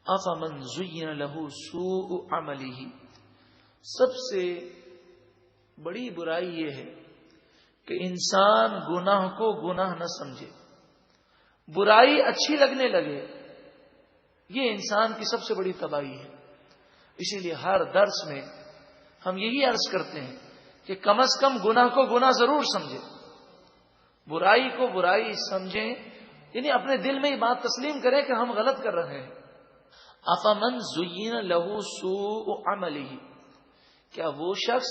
افمن زین لہ سوء عملہ، سب سے بڑی برائی یہ ہے کہ انسان گناہ کو گناہ نہ سمجھے، برائی اچھی لگنے لگے، یہ انسان کی سب سے بڑی تباہی ہے۔ اسی لیے ہر درس میں ہم یہی عرض کرتے ہیں کہ کم از کم گناہ کو گناہ ضرور سمجھے، برائی کو برائی سمجھیں، یعنی اپنے دل میں یہ بات تسلیم کریں کہ ہم غلط کر رہے ہیں۔ افمن زین لہ سوء عملہ، کیا وہ شخص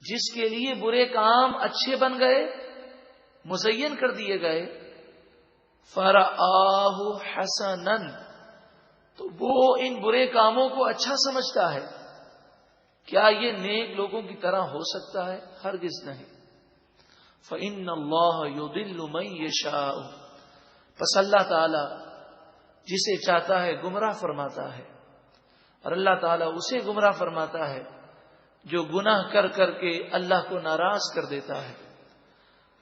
جس کے لیے برے کام اچھے بن گئے، مزین کر دیے گئے، فرآہ حسنا، تو وہ ان برے کاموں کو اچھا سمجھتا ہے، کیا یہ نیک لوگوں کی طرح ہو سکتا ہے؟ ہرگز نہیں۔ فإن اللہ یضل من یشاء، پس اللہ تعالی جسے چاہتا ہے گمراہ فرماتا ہے، اور اللہ تعالیٰ اسے گمراہ فرماتا ہے جو گناہ کر کر کے اللہ کو ناراض کر دیتا ہے۔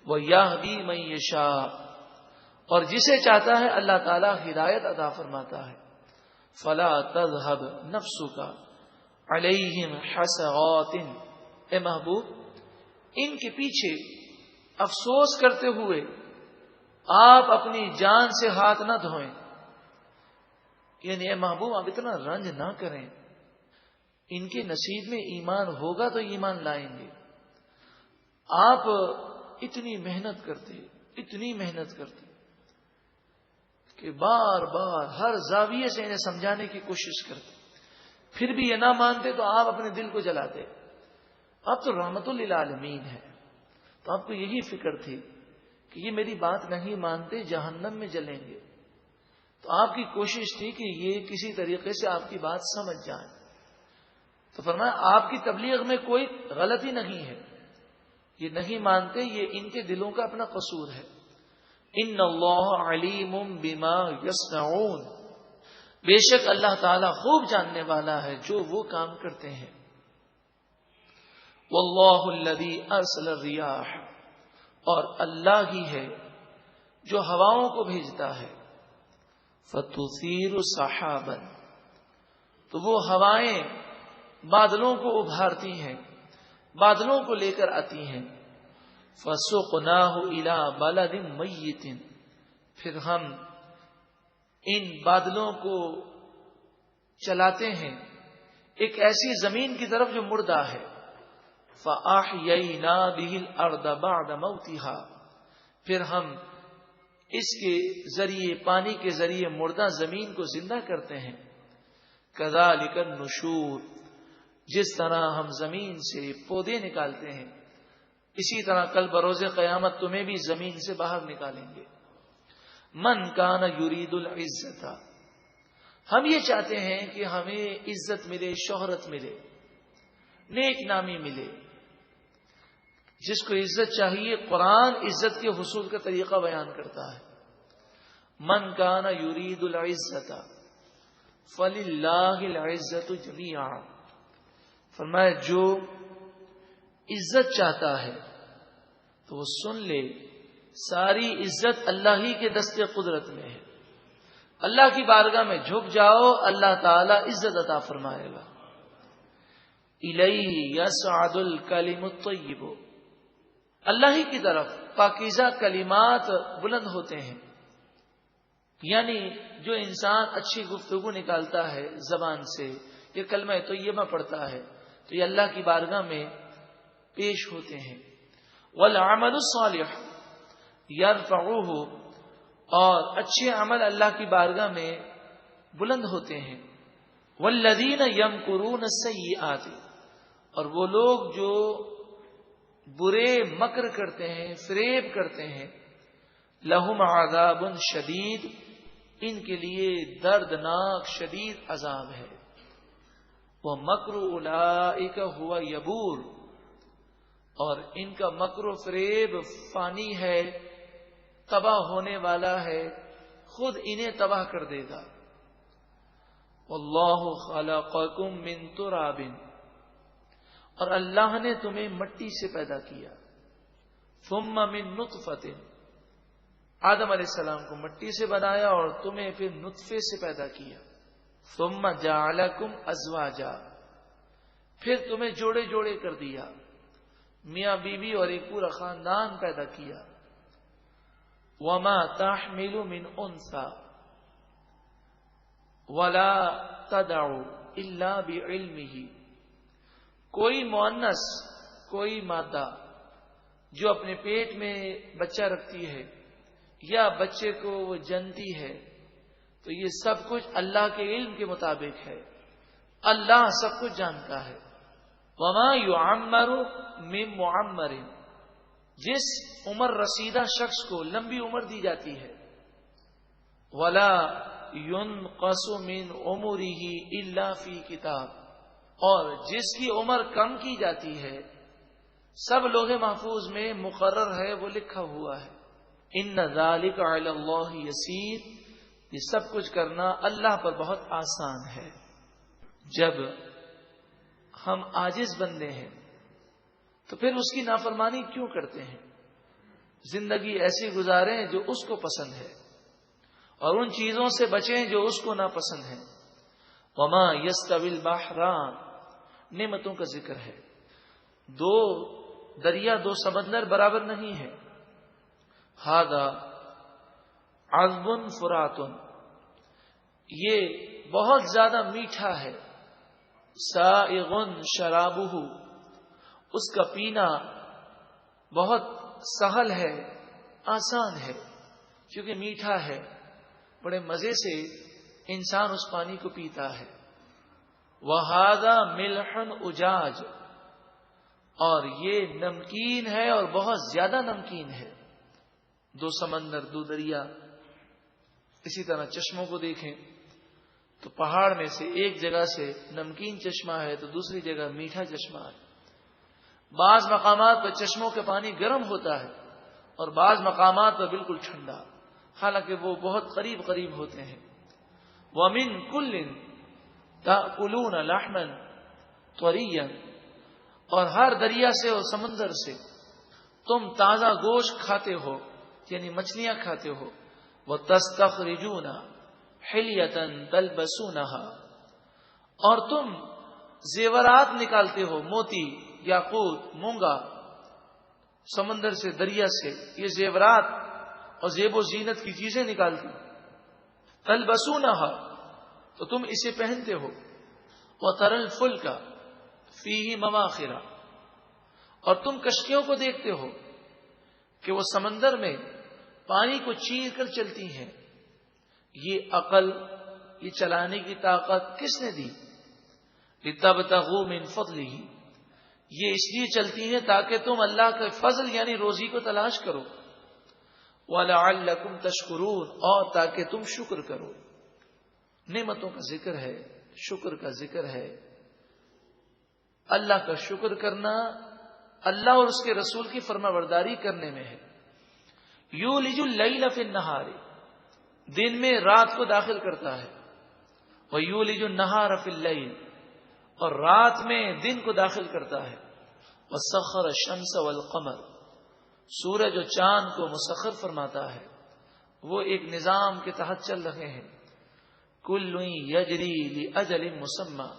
وَيَهْدِي مَن يَشَاءُ، اور جسے چاہتا ہے اللہ تعالیٰ ہدایت عطا فرماتا ہے۔ فَلَا تَذْهَبْ نَفْسُكَ عَلَيْهِمْ حَسَرَاتٍ، اے محبوب ان کے پیچھے افسوس کرتے ہوئے آپ اپنی جان سے ہاتھ نہ دھوئیں، یعنی اے محبوب آپ اتنا رنج نہ کریں، ان کے نصیب میں ایمان ہوگا تو ایمان لائیں گے، آپ اتنی محنت کرتے کہ بار بار ہر زاویے سے انہیں سمجھانے کی کوشش کرتے، پھر بھی یہ نہ مانتے تو آپ اپنے دل کو جلاتے۔ آپ تو رحمت للعالمین ہے، تو آپ کو یہی فکر تھی کہ یہ میری بات نہیں مانتے، جہنم میں جلیں گے، تو آپ کی کوشش تھی کہ یہ کسی طریقے سے آپ کی بات سمجھ جائیں۔ تو فرمایا آپ کی تبلیغ میں کوئی غلطی نہیں ہے، یہ نہیں مانتے، یہ ان کے دلوں کا اپنا قصور ہے۔ ان اللہ علیم بما یصنعون، بے شک اللہ تعالیٰ خوب جاننے والا ہے جو وہ کام کرتے ہیں۔ واللہ الذی ارسل الریاح، اور اللہ ہی ہے جو ہواؤں کو بھیجتا ہے، فتثیر سحابا، تو وہ ہوائیں بادلوں کو ابھارتی ہیں، بادلوں کو لے کر آتی ہیں۔ فسقناہ الی بلد میت، پھر ہم ان بادلوں کو چلاتے ہیں ایک ایسی زمین کی طرف جو مردہ ہے۔ فاحیینا بہ الارض بعد موتها، پھر ہم اس کے ذریعے، پانی کے ذریعے مردہ زمین کو زندہ کرتے ہیں۔ کذالک النشور، جس طرح ہم زمین سے پودے نکالتے ہیں، اسی طرح کل بروز قیامت تمہیں بھی زمین سے باہر نکالیں گے۔ من کان یرید العزت، ہم یہ چاہتے ہیں کہ ہمیں عزت ملے، شہرت ملے، نیک نامی ملے۔ جس کو عزت چاہیے، قرآن عزت کے حصول کا طریقہ بیان کرتا ہے۔ من کان یرید العزت فللہ العزت جمیعا، فرمایا جو عزت چاہتا ہے تو وہ سن لے، ساری عزت اللہ ہی کے دست قدرت میں ہے۔ اللہ کی بارگاہ میں جھک جاؤ، اللہ تعالی عزت عطا فرمائے گا۔ الیہ یصعد الکلم الطیب، اللہ ہی کی طرف پاکیزہ کلمات بلند ہوتے ہیں، یعنی جو انسان اچھی گفتگو نکالتا ہے زبان سے، یہ کلمہ طیبہ پڑھتا ہے تو یہ اللہ کی بارگاہ میں پیش ہوتے ہیں۔ والعمل الصالح یرفعہ، اور اچھے عمل اللہ کی بارگاہ میں بلند ہوتے ہیں۔ والذین یمکرون السیئات، اور وہ لوگ جو برے مکر کرتے ہیں، فریب کرتے ہیں، لہم عذاب شدید، ان کے لیے دردناک شدید عذاب ہے۔ وَمَكْرُ أُولَئِكَ هُوَ يَبُورُ، اور ان کا مکر و فریب فانی ہے، تباہ ہونے والا ہے، خود انہیں تباہ کر دے گا۔ وَاللَّهُ خَلَقَكُم مِّن تُرَابٍ، اور اللہ نے تمہیں مٹی سے پیدا کیا، ثم من نطفۃ، آدم علیہ السلام کو مٹی سے بنایا اور تمہیں پھر نطفے سے پیدا کیا. ثم جعلکم ازواجا، پھر تمہیں جوڑے جوڑے کر دیا، میاں بیوی اور ایک پورا خاندان پیدا کیا. وما تحمل من انثى ولا تدع الا بعلمه، کوئی مؤنث، کوئی مادہ جو اپنے پیٹ میں بچہ رکھتی ہے یا بچے کو وہ جنتی ہے، تو یہ سب کچھ اللہ کے علم کے مطابق ہے. اللہ سب کچھ جانتا ہے. وما يعمر من معمر، جس عمر رسیدہ شخص کو لمبی عمر دی جاتی ہے، ولا ينقص من عمره الا فی کتاب، اور جس کی عمر کم کی جاتی ہے سب لوح محفوظ میں مقرر ہے، وہ لکھا ہوا ہے. ان ذلک علی اللہ یسیر، یہ سب کچھ کرنا اللہ پر بہت آسان ہے. جب ہم عاجز بندے ہیں تو پھر اس کی نافرمانی کیوں کرتے ہیں؟ زندگی ایسی گزاریں جو اس کو پسند ہے اور ان چیزوں سے بچیں جو اس کو ناپسند ہیں. وما یستوی البحران، نعمتوں کا ذکر ہے. دو دریا، دو سمندر برابر نہیں ہے. ھذا عذب فرات، یہ بہت زیادہ میٹھا ہے. سائغ شرابہ، اس کا پینا بہت سہل ہے، آسان ہے، کیونکہ میٹھا ہے، بڑے مزے سے انسان اس پانی کو پیتا ہے. وھذا ملح اجاج، اور یہ نمکین ہے اور بہت زیادہ نمکین ہے. دو سمندر، دو دریا. اسی طرح چشموں کو دیکھیں تو پہاڑ میں سے ایک جگہ سے نمکین چشمہ ہے تو دوسری جگہ میٹھا چشمہ ہے. بعض مقامات پر چشموں کے پانی گرم ہوتا ہے اور بعض مقامات پر بالکل ٹھنڈا، حالانکہ وہ بہت قریب قریب ہوتے ہیں. وَمِن كُلٍّ تَأْكُلُونَ لَحْمًا طَرِيًّا، اور ہر دریا سے اور سمندر سے تم تازہ گوشت کھاتے ہو، یعنی مچھلیاں کھاتے ہو. وَتَسْتَخْرِجُونَ حِلْيَةً تَلْبَسُونَهَا، اور تم زیورات نکالتے ہو، موتی، یاقوت، مونگا، سمندر سے، دریا سے یہ زیورات اور زیب و زینت کی چیزیں نکالتی. تَلْبَسُونَهَا، تو تم اسے پہنتے ہو. وَتَرَى الْفُلْكَ فِيهِ مَوَاخِرَ، اور تم کشتیوں کو دیکھتے ہو کہ وہ سمندر میں پانی کو چیر کر چلتی ہیں. یہ عقل، یہ چلانے کی طاقت کس نے دی؟ لِتَبْتَغُوا مِنْ فَضْلِهِ، یہ اس لیے چلتی ہیں تاکہ تم اللہ کے فضل یعنی روزی کو تلاش کرو. وَلَعَلَّكُمْ تَشْكُرُونَ، اور تاکہ تم شکر کرو. نعمتوں کا ذکر ہے، شکر کا ذکر ہے. اللہ کا شکر کرنا اللہ اور اس کے رسول کی فرما برداری کرنے میں ہے. یولج اللیل فی النہار، دن میں رات کو داخل کرتا ہے. ویولج النہار فی اللیل، اور رات میں دن کو داخل کرتا ہے. وسخر الشمس والقمر، سورج و چاند کو مسخر فرماتا ہے. وہ ایک نظام کے تحت چل رہے ہیں. کل یجری لاجل مسمى،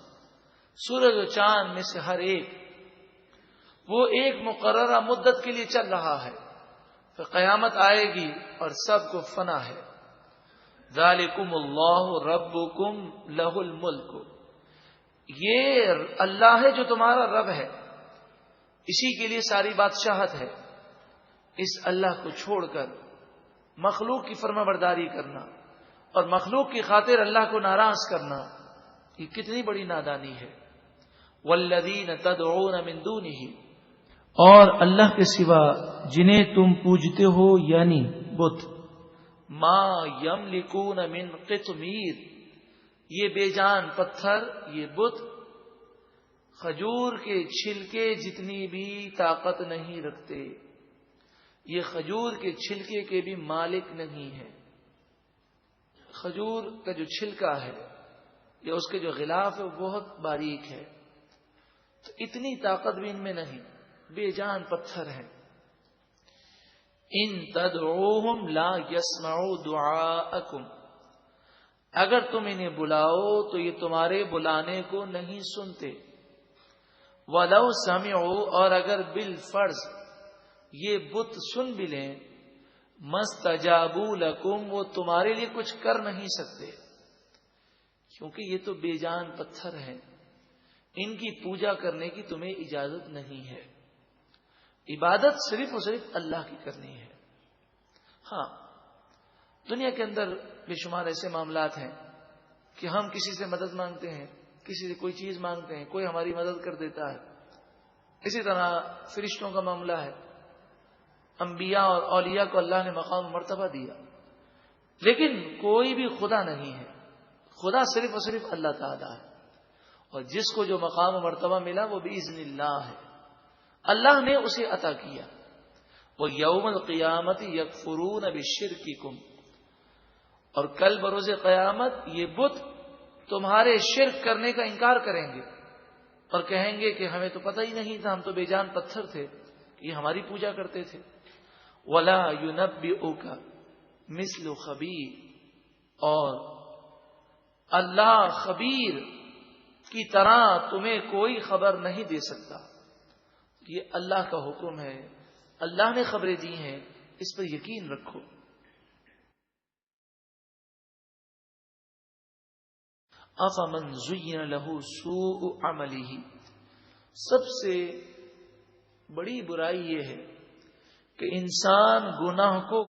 سورج و چاند میں سے ہر ایک وہ ایک مقررہ مدت کے لیے چل رہا ہے، پھر قیامت آئے گی اور سب کو فنا ہے. ذالکم اللہ ربکم لہ الملک، یہ اللہ ہے جو تمہارا رب ہے، اسی کے لیے ساری بادشاہت ہے. اس اللہ کو چھوڑ کر مخلوق کی فرما برداری کرنا اور مخلوق کی خاطر اللہ کو ناراض کرنا، یہ کتنی بڑی نادانی ہے. والذین تدعون من دونہ، اور اللہ کے سوا جنہیں تم پوجتے ہو یعنی بت. ما یملکون من قطمیر، یہ بے جان پتھر، یہ بت کھجور کے چھلکے جتنی بھی طاقت نہیں رکھتے. یہ کھجور کے چھلکے کے بھی مالک نہیں ہے. کھجور کا جو چھلکا ہے یا اس کے جو غلاف ہے وہ بہت باریک ہے، تو اتنی طاقت بھی ان میں نہیں، بے جان پتھر ہے. ان تدعوہم لا یسمعوا دعاءکم، اگر تم انہیں بلاؤ تو یہ تمہارے بلانے کو نہیں سنتے. وَلَوْ سَمِعُوا، اور اگر بالفرض یہ بت سن بھی لیں، مَسْتَجَابُوا لَكُمْ، وہ تمہارے لیے کچھ کر نہیں سکتے، کیونکہ یہ تو بے جان پتھر ہیں، ان کی پوجا کرنے کی تمہیں اجازت نہیں ہے. عبادت صرف اور صرف اللہ کی کرنی ہے. ہاں، دنیا کے اندر بے شمار ایسے معاملات ہیں کہ ہم کسی سے مدد مانگتے ہیں، کسی سے کوئی چیز مانگتے ہیں، کوئی ہماری مدد کر دیتا ہے. اسی طرح فرشتوں کا معاملہ ہے. انبیاء اور اولیاء کو اللہ نے مقام و مرتبہ دیا، لیکن کوئی بھی خدا نہیں ہے. خدا صرف اور صرف اللہ تعالیٰ ہے، اور جس کو جو مقام و مرتبہ ملا وہ بِإِذْنِ اللہ ہے، اللہ نے اسے عطا کیا. وہ یوم القیامت یکفرون بشرککم، اور کل بروز قیامت یہ بت تمہارے شرک کرنے کا انکار کریں گے اور کہیں گے کہ ہمیں تو پتہ ہی نہیں تھا، ہم تو بے جان پتھر تھے، یہ ہماری پوجا کرتے تھے. وَلَا يُنَبِّئُكَ مِثْلُ خَبِيرٍ، اور اللہ خبیر کی طرح تمہیں کوئی خبر نہیں دے سکتا. یہ اللہ کا حکم ہے، اللہ نے خبریں دی ہیں، اس پر یقین رکھو. أَفَمَنْ زُيِّنَ لَهُ سُوءُ عَمَلِهِ، سب سے بڑی برائی یہ ہے کہ انسان گناہ کو